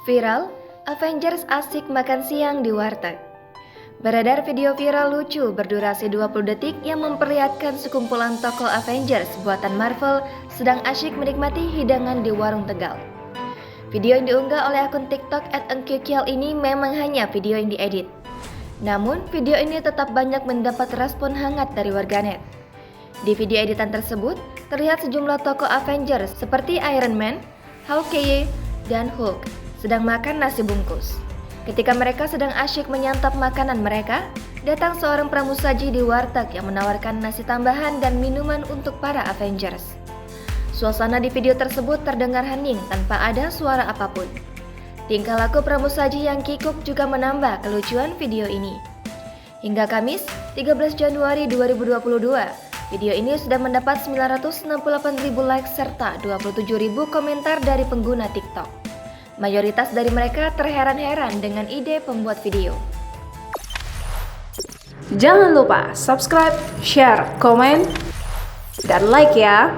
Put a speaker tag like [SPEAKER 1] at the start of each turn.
[SPEAKER 1] Viral, Avengers asik makan siang di warteg. Beredar video viral lucu berdurasi 20 detik yang memperlihatkan sekumpulan tokoh Avengers buatan Marvel sedang asyik menikmati hidangan di warung Tegal. Video yang diunggah oleh akun TikTok @engkyukyal ini memang hanya video yang diedit. Namun, video ini tetap banyak mendapat respon hangat dari warganet. Di video editan tersebut, terlihat sejumlah tokoh Avengers seperti Iron Man, Hawkeye, dan Hulk sedang makan nasi bungkus. Ketika mereka sedang asyik menyantap makanan mereka, datang seorang pramusaji di warteg yang menawarkan nasi tambahan dan minuman untuk para Avengers. Suasana di video tersebut terdengar hening tanpa ada suara apapun. Tingkah laku pramusaji yang kikuk juga menambah kelucuan video ini. Hingga Kamis, 13 Januari 2022, video ini sudah mendapat 968.000 like serta 27.000 komentar dari pengguna TikTok. Mayoritas dari mereka terheran-heran dengan ide pembuat video.
[SPEAKER 2] Jangan lupa subscribe, share, komen, dan like ya!